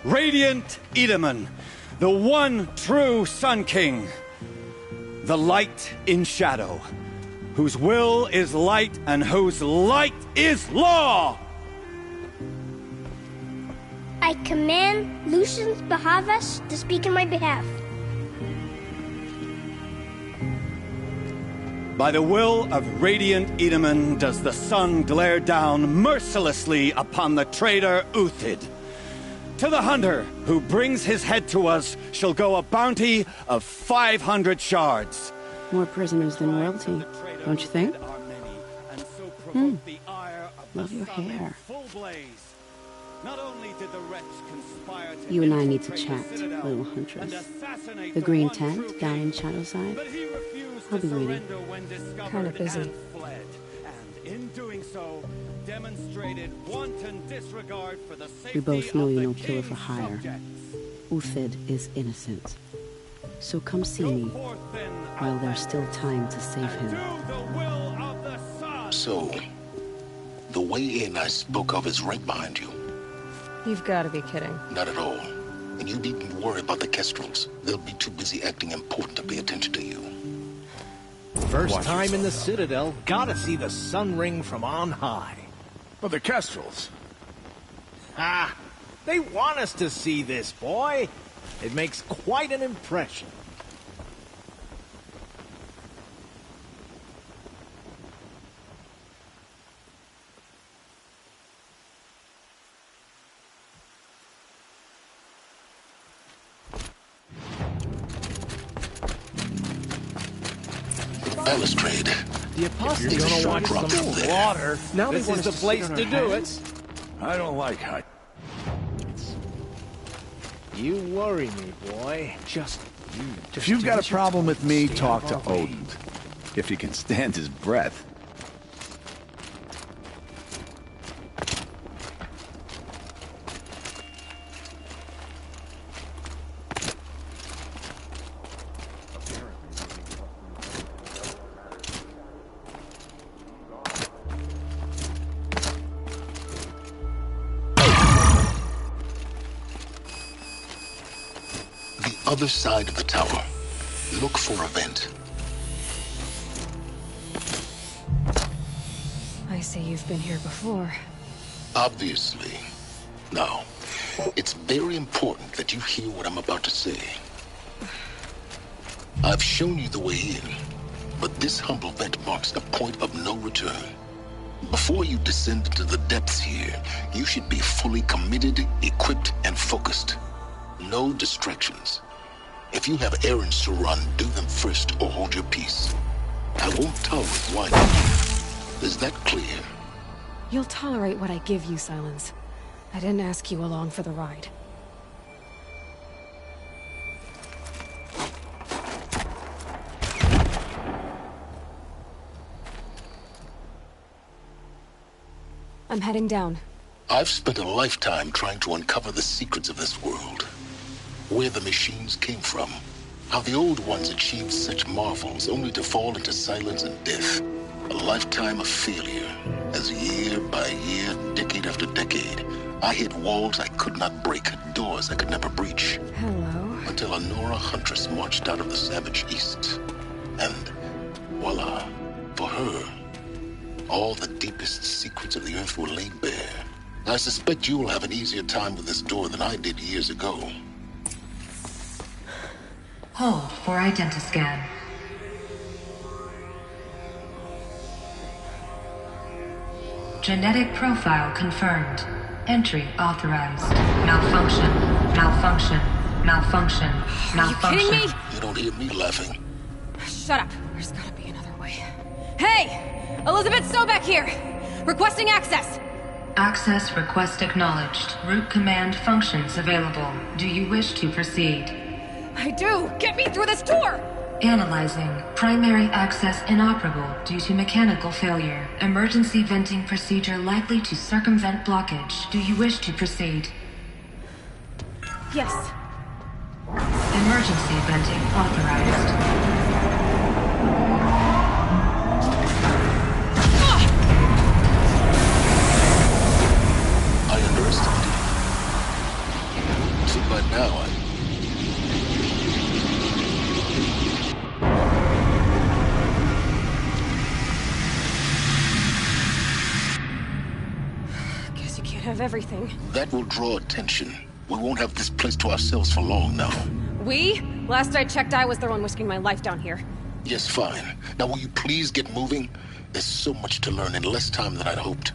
Radiant Edaman, the one true Sun King, the light in shadow, whose will is light and whose light is law! I command Lucius Bahavas to speak in my behalf. By the will of Radiant Edaman does the sun glare down mercilessly upon the traitor Uthid. To the hunter who brings his head to us shall go a bounty of 500 shards. More prisoners than royalty, don't you think? Love your hair. You and I need to chat, little huntress. The green tent down in Shadowside. I'll be waiting. Kinda busy. We both know you're no killer for hire. Uthid is innocent. So come see me while there's still time to save him. So, the way in I spoke of is right behind you. You've got to be kidding. Not at all. And you needn't worry about the Kestrels. They'll be too busy acting important to pay attention to you. First time in the Citadel, gotta see the sun ring from on high. But the Kestrels. Ah, they want us to see this, boy. It makes quite an impression. Balustrade. The Apostate You're gonna gonna watch some there. water. Now this is the place to do it. I don't like height. You worry me, boy. If you've got a problem with me, talk to Odin. If he can stand his breath. Other side of the tower. Look for a vent. I see you've been here before. Obviously. Now, it's very important that you hear what I'm about to say. I've shown you the way in, but this humble vent marks a point of no return. Before you descend into the depths here, you should be fully committed, equipped, and focused. No distractions. If you have errands to run, do them first or hold your peace. I won't tolerate whining. Is that clear? You'll tolerate what I give you, Silence. I didn't ask you along for the ride. I'm heading down. I've spent a lifetime trying to uncover the secrets of this world. Where the machines came from. How the old ones achieved such marvels only to fall into silence and death. A lifetime of failure. As year by year, decade after decade, I hit walls I could not break, doors I could never breach. Hello. Until a Nora huntress marched out of the savage east. And voila, for her, all the deepest secrets of the earth were laid bare. I suspect you'll have an easier time with this door than I did years ago. Hold for identiscan. Genetic profile confirmed. Entry authorized. Malfunction. Malfunction. Malfunction. Malfunction. Are you kidding me? You don't hear me laughing. Shut up. There's gotta be another way. Hey! Elizabeth Sobek here! Requesting access! Access request acknowledged. Root command functions available. Do you wish to proceed? I do! Get me through this door! Analyzing. Primary access inoperable due to mechanical failure. Emergency venting procedure likely to circumvent blockage. Do you wish to proceed? Yes. Emergency venting authorized. now. Guess you can't have everything. That will draw attention. We won't have this place to ourselves for long now. We? Last I checked, I was the one risking my life down here. Yes, fine. Now will you please get moving? There's so much to learn in less time than I'd hoped.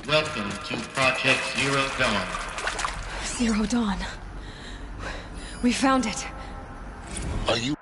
Welcome to Project Zero Dawn. Zero Dawn. We found it. Are you...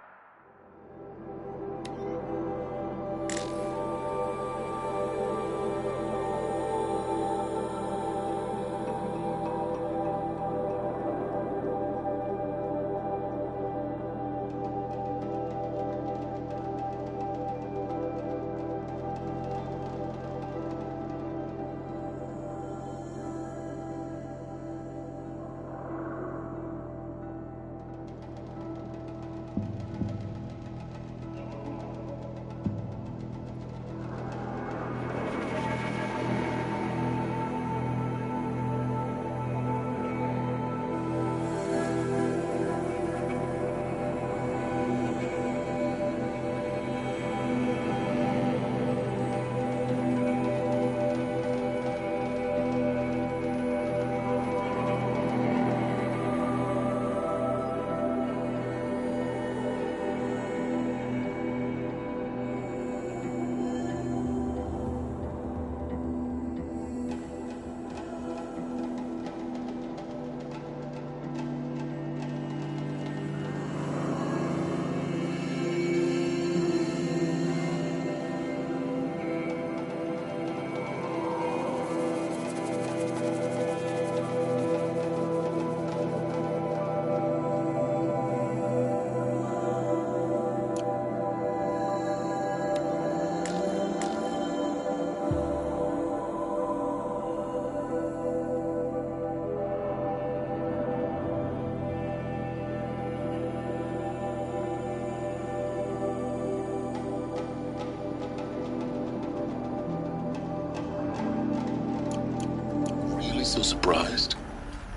so surprised?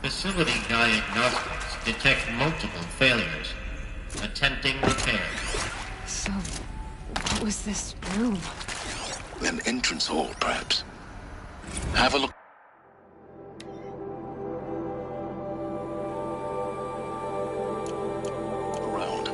Facility diagnostics detect multiple failures. Attempting repair. So, what was this room? An entrance hall, perhaps. Have a look. Around.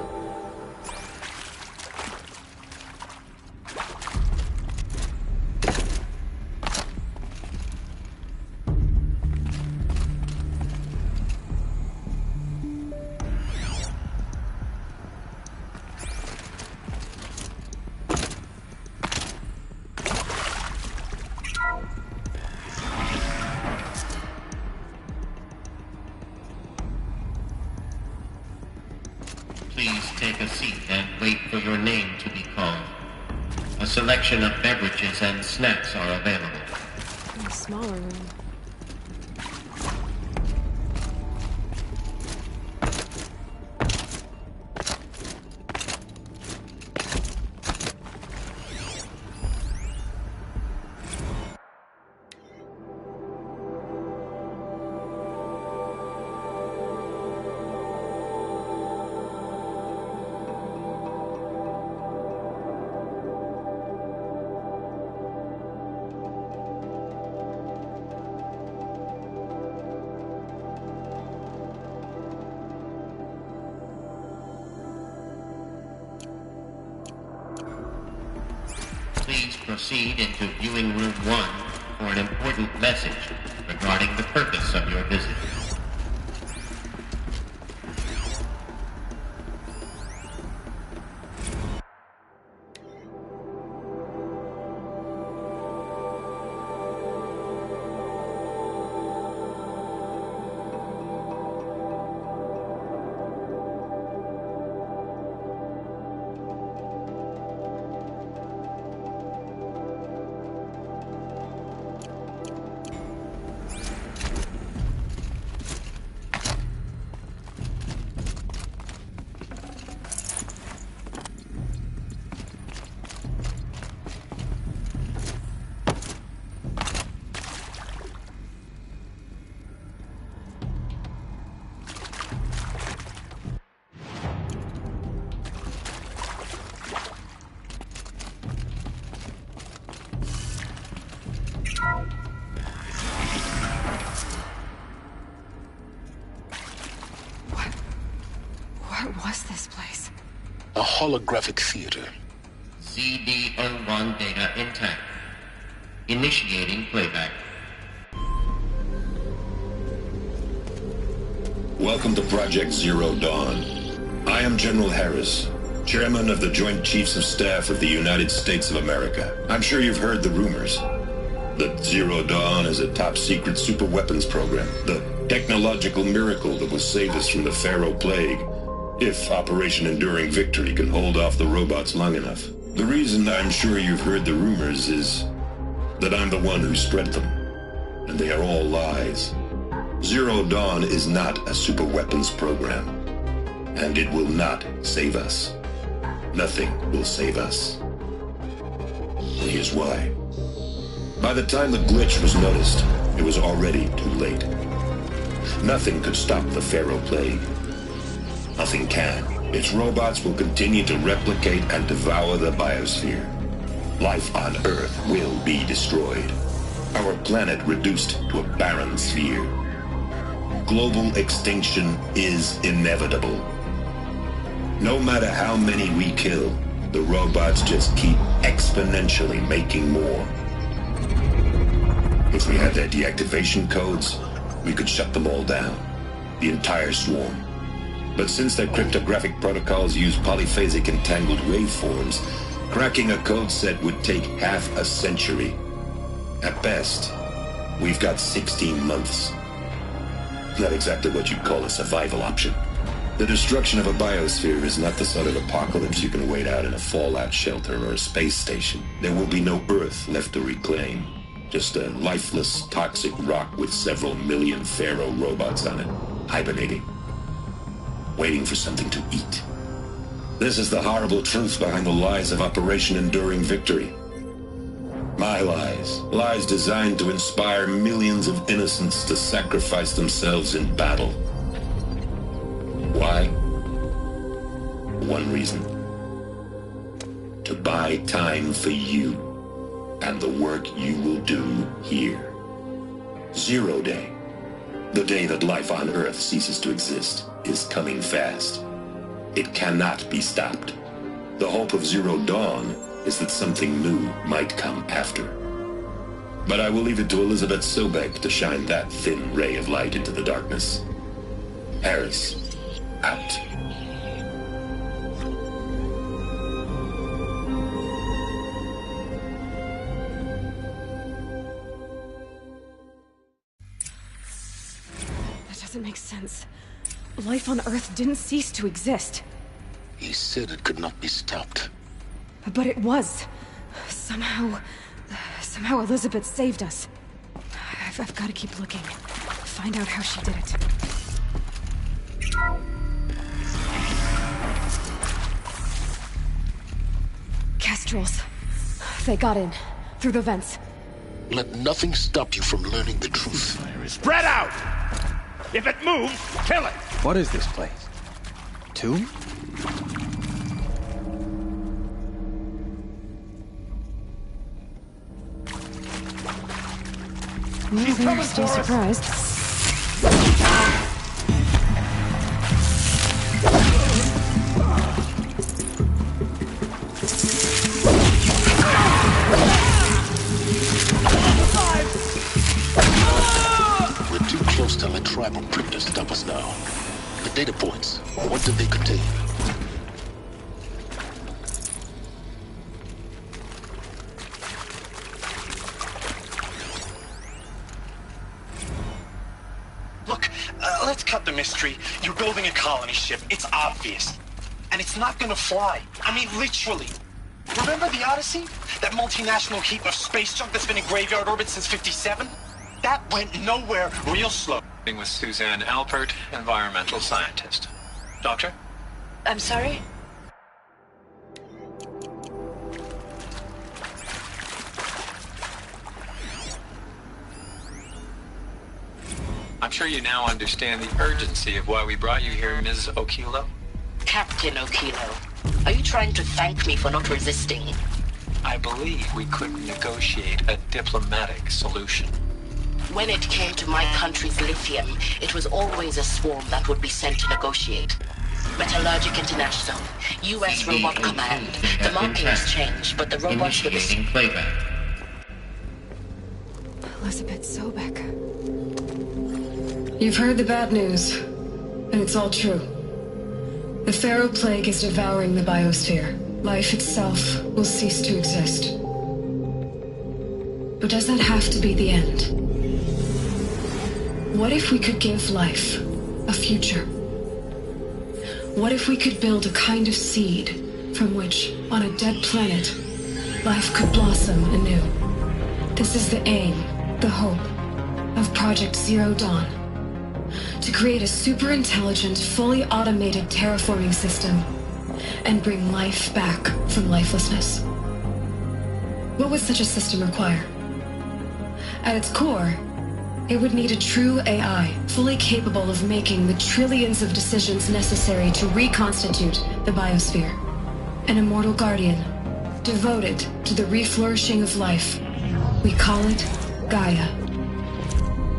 Please take a seat and wait for your name to be called. A selection of beverages and snacks are available. In a smaller room. Please proceed into viewing room 1 for an important message regarding the purpose of your visit. What was this place? A holographic theater. CD01 data intact. Initiating playback. Welcome to Project Zero Dawn. I am General Harris, Chairman of the Joint Chiefs of Staff of the United States of America. I'm sure you've heard the rumors that Zero Dawn is a top-secret super-weapons program, the technological miracle that will save us from the Pharaoh Plague, if Operation Enduring Victory can hold off the robots long enough. The reason I'm sure you've heard the rumors is that I'm the one who spread them, and they are all lies. Zero Dawn is not a super-weapons program, and it will not save us. Nothing will save us. And here's why. By the time the glitch was noticed, it was already too late. Nothing could stop the Pharaoh Plague. Nothing can. Its robots will continue to replicate and devour the biosphere. Life on Earth will be destroyed. Our planet reduced to a barren sphere. Global extinction is inevitable. No matter how many we kill, the robots just keep exponentially making more. If we had their deactivation codes, we could shut them all down. The entire swarm. But since their cryptographic protocols use polyphasic entangled waveforms, cracking a code set would take half a century. At best, we've got 16 months. Not exactly what you'd call a survival option. The destruction of a biosphere is not the sort of apocalypse you can wait out in a fallout shelter or a space station. There will be no Earth left to reclaim. Just a lifeless, toxic rock with several million Pharaoh robots on it, hibernating, waiting for something to eat. This is the horrible truth behind the lies of Operation Enduring Victory. My lies. Lies designed to inspire millions of innocents to sacrifice themselves in battle. Why? One reason. To buy time for you and the work you will do here. Zero Day, the day that life on Earth ceases to exist, is coming fast. It cannot be stopped. The hope of Zero Dawn is that something new might come after. But I will leave it to Elizabeth Sobek to shine that thin ray of light into the darkness. Harris, out. That doesn't make sense. Life on Earth didn't cease to exist. He said it could not be stopped. But it was. Somehow Elizabeth saved us. I've got to keep looking. Find out how she did it. Kestrels. They got in. Through the vents. Let nothing stop you from learning the truth. Spread out! If it moves, kill it! What is this place? Tomb? Well, they're still surprised. We're too close to let tribal crypto stop us now. The data points, what did they contain? Let's cut the mystery. You're building a colony ship. It's obvious. And it's not gonna fly. I mean, literally. Remember the Odyssey? That multinational heap of space junk that's been in graveyard orbit since '57? That went nowhere real slow. With Suzanne Alpert, environmental scientist. Doctor? I'm sorry? I'm sure you now understand the urgency of why we brought you here, Ms. Okilo. Captain Okilo, are you trying to thank me for not resisting? I believe we could negotiate a diplomatic solution. When it came to my country's lithium, it was always a swarm that would be sent to negotiate. Metallurgic International, U.S. Robot Command. The markings changed, but the robots were the same. Elizabeth Sobek. You've heard the bad news, and it's all true. The Pharaoh Plague is devouring the biosphere. Life itself will cease to exist. But does that have to be the end? What if we could give life a future? What if we could build a kind of seed from which, on a dead planet, life could blossom anew? This is the aim, the hope, of Project Zero Dawn. To create a super-intelligent, fully automated terraforming system and bring life back from lifelessness. What would such a system require? At its core, it would need a true AI, fully capable of making the trillions of decisions necessary to reconstitute the biosphere. An immortal guardian, devoted to the reflourishing of life. We call it Gaia.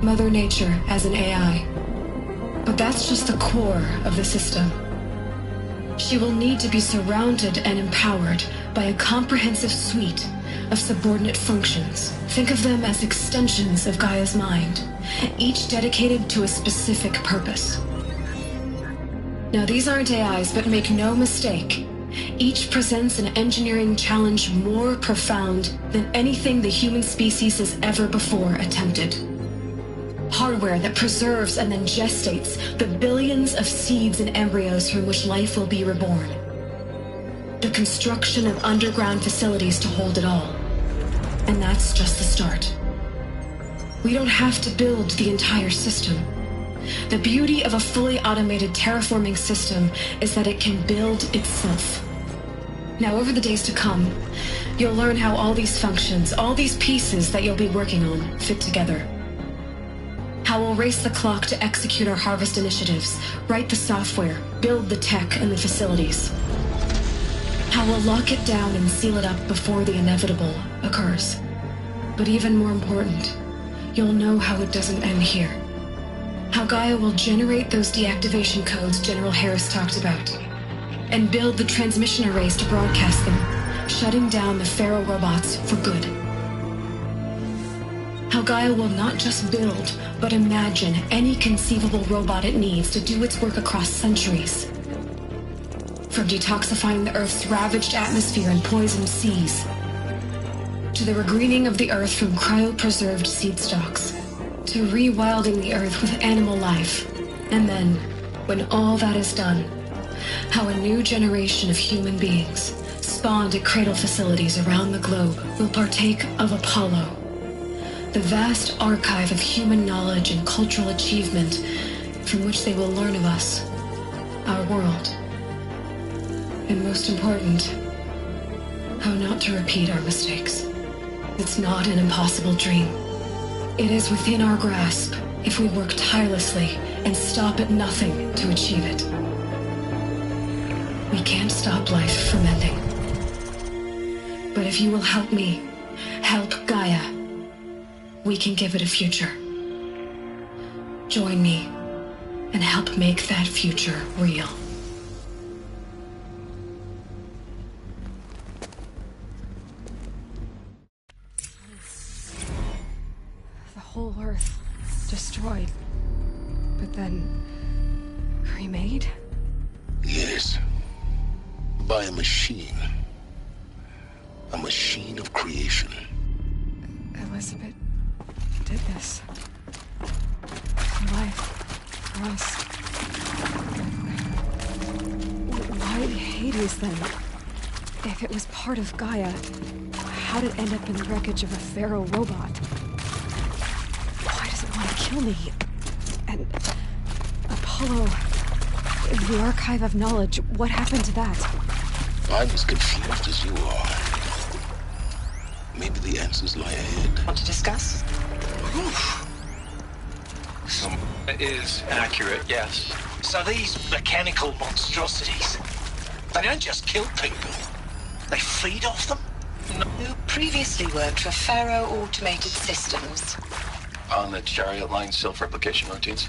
Mother Nature as an AI. But that's just the core of the system. She will need to be surrounded and empowered by a comprehensive suite of subordinate functions. Think of them as extensions of Gaia's mind, each dedicated to a specific purpose. Now, these aren't AIs, but make no mistake, each presents an engineering challenge more profound than anything the human species has ever before attempted. Hardware that preserves and then gestates the billions of seeds and embryos from which life will be reborn. The construction of underground facilities to hold it all. And that's just the start. We don't have to build the entire system. The beauty of a fully automated terraforming system is that it can build itself. Now, over the days to come, you'll learn how all these functions, all these pieces that you'll be working on, fit together. How we'll race the clock to execute our harvest initiatives, write the software, build the tech and the facilities. How we'll lock it down and seal it up before the inevitable occurs. But even more important, you'll know how it doesn't end here. How Gaia will generate those deactivation codes General Harris talked about, and build the transmission arrays to broadcast them, shutting down the Pharaoh robots for good. How Gaia will not just build, but imagine any conceivable robot it needs to do its work across centuries. From detoxifying the Earth's ravaged atmosphere and poisoned seas, to the regreening of the Earth from cryopreserved seed stalks, to rewilding the Earth with animal life. And then, when all that is done, how a new generation of human beings, spawned at cradle facilities around the globe, will partake of Apollo, the vast archive of human knowledge and cultural achievement from which they will learn of us, our world. And most important, how not to repeat our mistakes. It's not an impossible dream. It is within our grasp if we work tirelessly and stop at nothing to achieve it. We can't stop life from ending. But if you will help me, help Gaia, we can give it a future. Join me and help make that future real. The whole Earth destroyed, but then remade? Yes. By a machine. A machine of creation. Elizabeth did this. For life. For us. Why Hades then? If it was part of Gaia, how'd it end up in the wreckage of a Pharaoh robot? Why does it want to kill me? And Apollo, the archive of knowledge, what happened to that? I'm as confused as you are. Maybe the answers lie ahead. Want to discuss? Is accurate, yes. So these mechanical monstrosities, they don't just kill people. They feed off them? Who previously worked for Pharaoh Automated Systems. On the chariot line self-replication routines?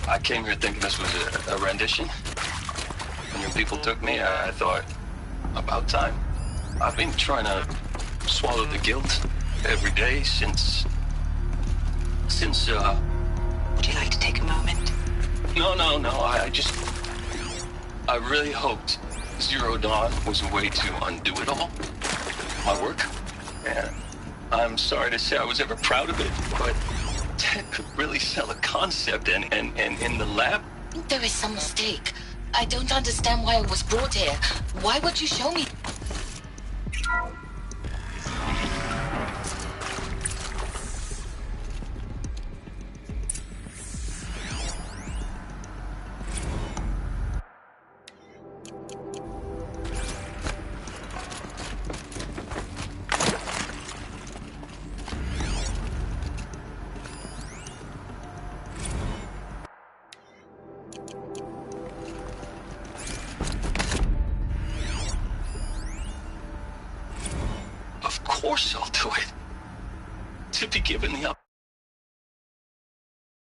I came here thinking this was a rendition. When your people took me, I thought, about time. I've been trying to swallow the guilt every day since... Would you like to take a moment? No, I really hoped Zero Dawn was a way to undo it all. My work. And I'm sorry to say I was ever proud of it, but Ted could really sell a concept, and in the lab... There is some mistake. I don't understand why I was brought here. Why would you show me? Of course I'll do it. To be given the